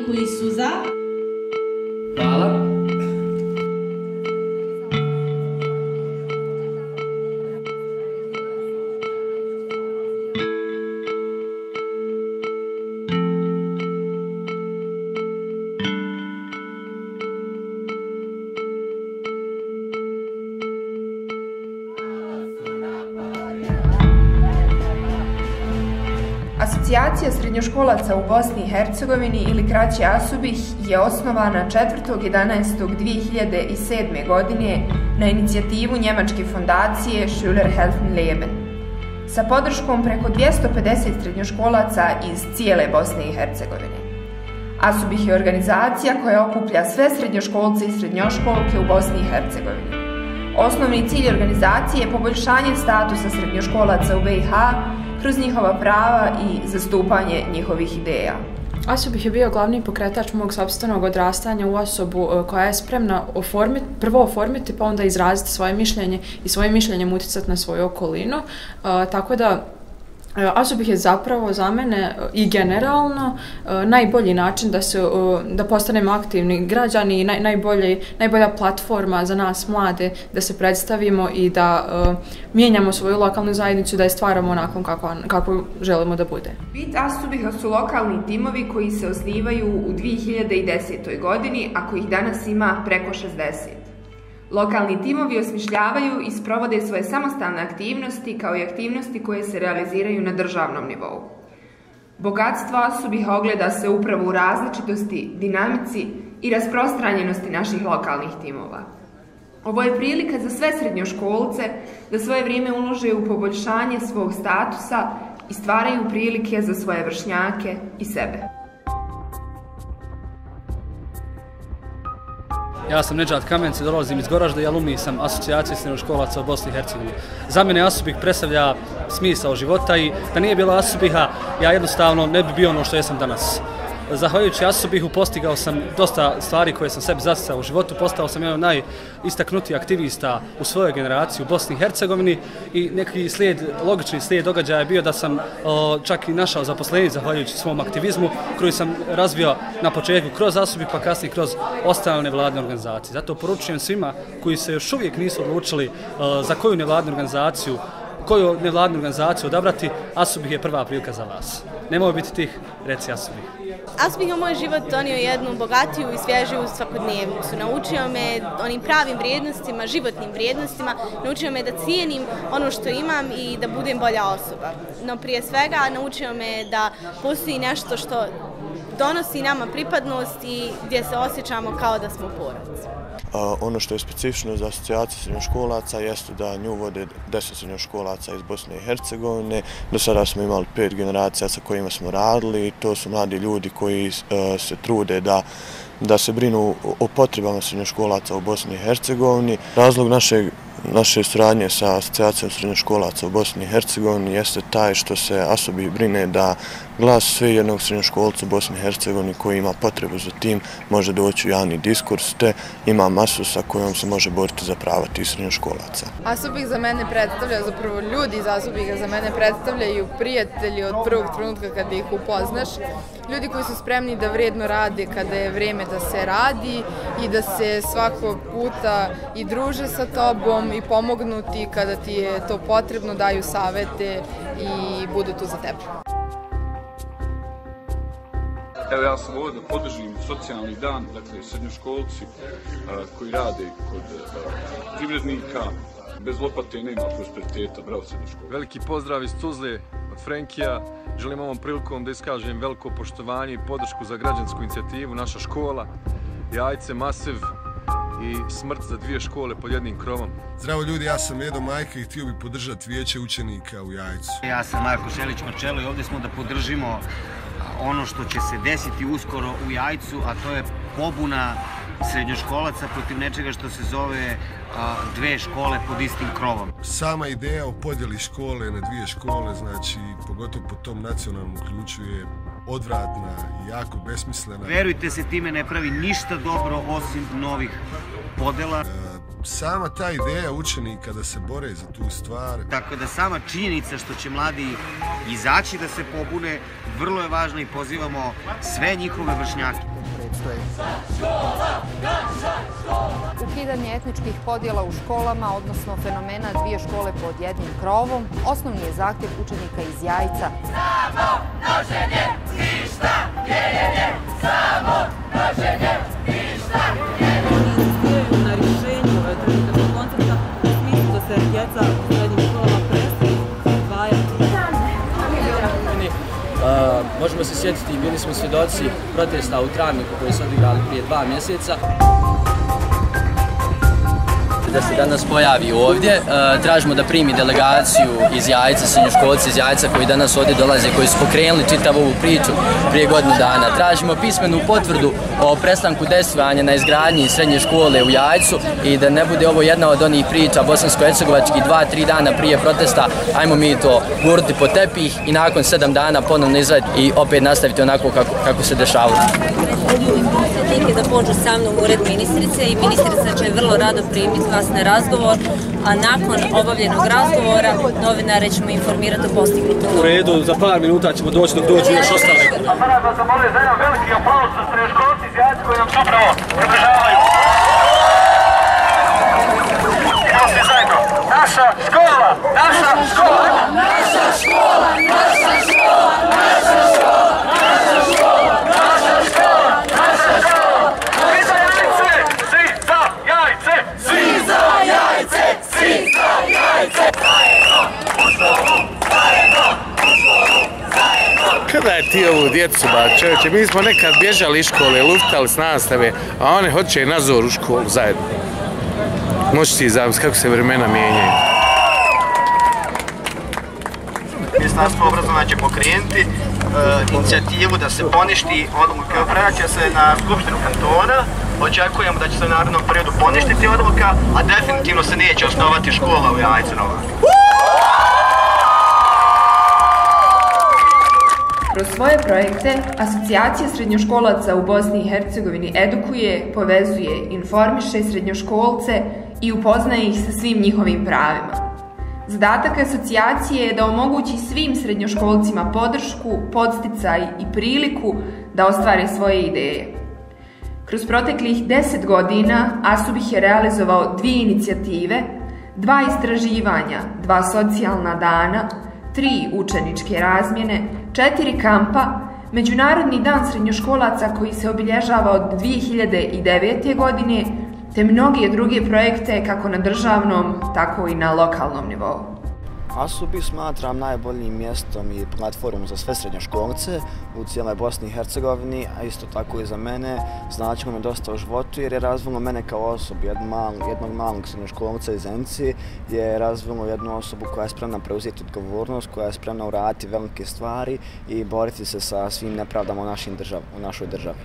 oni koji su za? Hvala. Asocijacija srednjoškolaca u Bosni i Hercegovini ili kraće ASUBIH je osnovana 4.11.2007. godine na inicijativu njemačke fondacije Schülerhelfen-Leben sa podrškom preko 250 srednjoškolaca iz cijele Bosne i Hercegovine. ASUBIH je organizacija koja okuplja sve srednjoškolce i srednjoškolke u Bosni i Hercegovini. Osnovni cilj organizacije je poboljšanje statusa srednjoškolaca u BiH kroz njihova prava i zastupanje njihovih ideja. ASUBIH je bio glavni pokretač mog sopstvenog odrastanja u osobu koja je spremna prvo oformiti pa onda izraziti svoje mišljenje i svojim mišljenjem utjecati na svoju okolinu. Tako da ASUBIH je zapravo za mene i generalno najbolji način da postanemo aktivni građani i najbolja platforma za nas mlade da se predstavimo i da mijenjamo svoju lokalnu zajednicu, da je stvaramo onako kako želimo da bude. Bit ASUBIH-a su lokalni timovi koji se osnivaju u 2010. godini, a kojih danas ima preko 60. Lokalni timovi osmišljavaju i sprovode svoje samostalne aktivnosti kao i aktivnosti koje se realiziraju na državnom nivou. Bogatstvo ASUBIH-a ogleda se upravo u različitosti, dinamici i rasprostranjenosti naših lokalnih timova. Ovo je prilika za sve srednjoškolce da svoje vrijeme ulože u poboljšanje svog statusa i stvaraju prilike za svoje vršnjake i sebe. Ja sam Nedžad Kamenci, dolazim iz Goražda i alumni sam asocijacije srednjoškolaca u Bosni i Hercegovini. Za mene ASUBIH predstavlja smisao života i da nije bilo ASUBIH-a, ja jednostavno ne bi bio ono što jesam danas. Zahvaljujući ASUBIH-u postigao sam dosta stvari koje sam sebi zacrtao u životu, postao sam jedan od najistaknutijih aktivista u svojoj generaciji u Bosni i Hercegovini i neki logični slijed događaja je bio da sam čak i našao zaposlenje zahvaljujući svom aktivizmu koji sam razvio na početku kroz ASUBIH pa kasnije kroz ostale nevladine organizacije. Zato poručujem svima koji se još uvijek nisu odlučili za koju nevladinu organizaciju odabrati, ASUBIH je prva prilika za vas. Nemoj biti tih, reci ASUBIH. ASUBIH je u moj život donio jednu bogatiju i svježiju svakodnevnicu. Naučio me onim pravim vrijednostima, životnim vrijednostima, naučio me da cijenim ono što imam i da budem bolja osoba. No prije svega naučio me da postoji nešto što donosi nama pripadnost i gdje se osjećamo kao da smo porodica. Ono što je specifično za asocijaciju srednjoškolaca jeste da nju vode 10 srednjoškolaca iz Bosne i Hercegovine. Do sada smo imali 5 generacija sa kojima smo radili i to su mladi ljudi koji se trude da se brinu o potrebama srednjoškolaca u Bosni i Hercegovini. Razlog naše suradnje sa asocijacijom srednjoškolaca u Bosni i Hercegovini jeste taj što se ASUBIH brine da glas sve jednog srednjoškolca u Bosni i Hercegovini koji ima potrebu za tim može doći u javni diskurs te ima masu sa kojom se može boriti za prava tih srednjoškolaca. ASUBIH za mene predstavlja, zapravo ljudi iz ASUBIH-a za mene predstavljaju prijatelji od prvog trenutka kada ih upoznaš. Ljudi koji su spremni da vrijedno rade kada je vrijeme da se radi i da se svakog puta i druže sa tobom i pomognu ti kada ti je to potrebno, daju savete i budu tu za tebe. Evo ja sam ovdje da podržim socijalni dan, dakle srednjoškolci koji rade kod privrednika, bez lopate nema prosperiteta, bravo srednjoškolci. Veliki pozdrav iz Tuzle od Frenkija, želim ovom prilikom da iskažem veliko poštovanje i podršku za građansku inicijativu Naša škola, Jajce, Masiv i smrt za 2 škole pod jednim krovom. Zdravo ljudi, ja sam Edo Majka i htio bih podržati vijeće učenika u Jajcu. Ja sam Marko Šelić-Marčelo i ovdje smo da podržimo ono što će se desiti uskoro u Jajcu, a to je pobuna srednjoškolaca protiv nečega što se zove 2 škole pod istim krovom. Sama ideja o podjeli škole na 2 škole, znači pogotovo po tom nacionalnom ključu je odvratna i jako besmislena. Verujte se, time ne pravi ništa dobro osim novih podela. Sama ta ideja učenika da se bore za tu stvar. Tako da sama činjenica što će mladi izaći da se pobune, vrlo je važno i pozivamo sve njihove vršnjake. Ukidanje etničkih podjela u školama, odnosno fenomena dvije škole pod jednim krovom, osnovni je zahtjev učenika iz Jajca. Samo množenje, ništa dijeljenje, samo množenje, ništa dijeljenje. Oni insistiraju na rješenju trenutnog koncepta u smislu da se djeca u srednjim školama prestaju izdvajati. Možemo se sjetiti, bili smo svjedoci protesta u Travniku koji su odigrali prije 2 mjeseca. Da se danas pojavi ovdje, tražimo da primi delegaciju iz Jajca, srednjoškolci iz Jajca koji danas ovdje dolaze, koji su pokrenuli čitavu ovu priču prije godinu dana. Tražimo pismenu potvrdu o prestanku dejstvovanja na izgradnji srednje škole u Jajcu i da ne bude ovo jedna od onih priča bosansko-hercegovačkih 2-3 dana prije protesta, ajmo mi to gurnuti po tepih i nakon 7 dana ponovno izvaditi i opet nastaviti onako kako se dešavalo. Da pođu sa mnom u ured ministrice i ministrica će vrlo rado primiti vas na razgovor, a nakon obavljenog razgovora novinare ćemo informirati o postignutom. U redu, za par minuta ćemo doći dok dođu još ostali. Aparat vas zamolio za jedan veliki aplauz za srednjoškolci iz Jajca koji nam se upravo približavaju. Idemo svi zajedno. Naša škola, naša škola, naša škola, naša škola, naša škola, naša škola, naša škola, naša škola. Svi za Jajce, svi za Jajce, svi za Jajce, zajedno, u školu, zajedno, u školu, zajedno. Kada je ti ovu djecu, ba čovječe, mi smo nekad bježali iz škole, luftali s nastave, a one hoće na zoru u školu zajedno. Možeš ti zamisliti kako se vremena mijenjaju. Ministarstvo obrazovanja će pokrenuti inicijativu da se poništi odluka, predaće se na Skupštinu kantona. Očekujemo da će se u narednom periodu poništiti odluka, a definitivno se neće osnovati škola u Jajcu nova. Kroz svoje projekte, Asocijacija srednjoškolaca u Bosni i Hercegovini edukuje, povezuje, informiše srednjoškolce i upoznaje ih sa svim njihovim pravima. Zadatak asocijacije je da omogući svim srednjoškolcima podršku, podsticaj i priliku da ostvare svoje ideje. Kroz proteklih 10 godina ASUBIH je realizovao 2 inicijative, 2 istraživanja, 2 socijalna dana, 3 učeničke razmjene, 4 kampa, Međunarodni dan srednjoškolaca koji se obilježava od 2009. godine, te mnoge druge projekte kako na državnom, tako i na lokalnom nivou. ASUBIH smatram najboljim mjestom i platformom za sve srednjoškolce u cijeloj Bosni i Hercegovini, a isto tako i za mene. Značilo me dosta u životu jer je razvilo mene kao osobu, jednog malog srednjoškolca iz Zenice, je razvilo jednu osobu koja je spremna preuzeti odgovornost, koja je spremna uraditi velike stvari i boriti se sa svim nepravdama u našoj državi.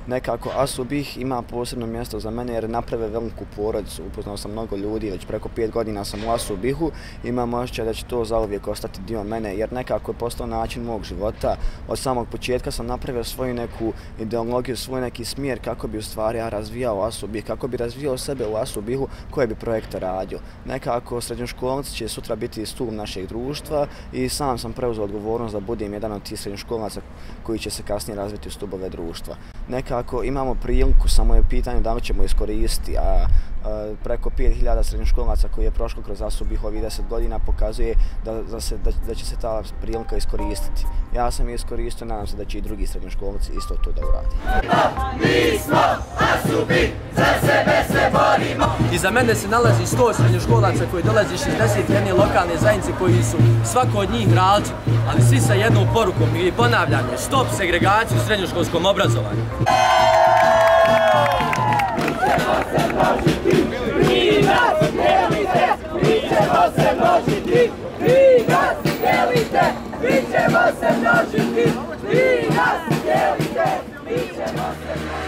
Nekako ASUBIH ima posebno mjesto za mene jer naprave veliku porodicu. Upoznao sam mnogo ljudi, već preko 5 godina sam u ASUBIH-u. Imam osjećaj da će to zauvijek ostati dio mene jer nekako je postao način mog života. Od samog početka sam napravio svoju neku ideologiju, svoj neki smjer kako bi u stvari ja razvijao ASUBIH, kako bi razvijao sebe u ASUBIH-u, koje bi projekte radio. Nekako srednjoškolci će sutra biti stup našeg društva i sam sam preuzeo odgovornost da budem jedan od tih srednjoškolaca koji će se kasnije razviti u stubove društva. Nekako imamo priliku, samo je pitanje da li ćemo iskoristiti, a preko 5000 srednjoškolaca koji je prošlo kroz ASUBIH ovih 10 godina pokazuje da će se ta prilika iskoristiti. Ja sam je iskoristio, nadam se da će i drugi srednjoškolci isto to da uradi. Mi smo ASUBIH, za sebe se borimo. Iza mene se nalazi 100 srednjoškolaca koji dolazi iz 61 lokalne zajednice koji su svako od njih različit, ali svi sa jednom porukom i ponavljam je stop segregaciju u srednjoškolskom obrazovanju. Vi nas dijelite, mi ćemo se množiti. Vi nas dijelite, mi ćemo se množiti. Vi nas dijelite, mi ćemo se množiti.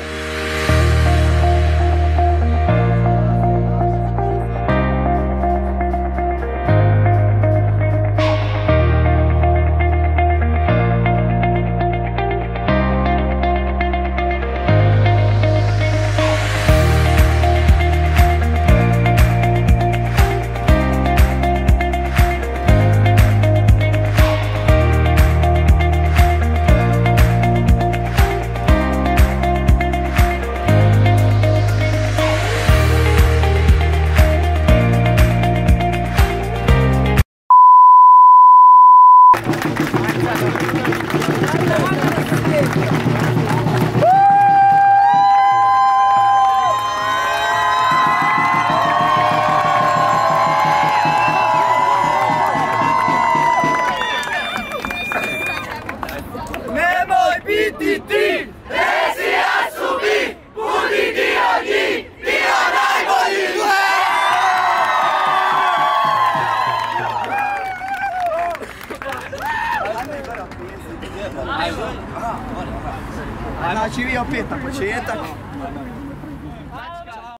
opet na početak.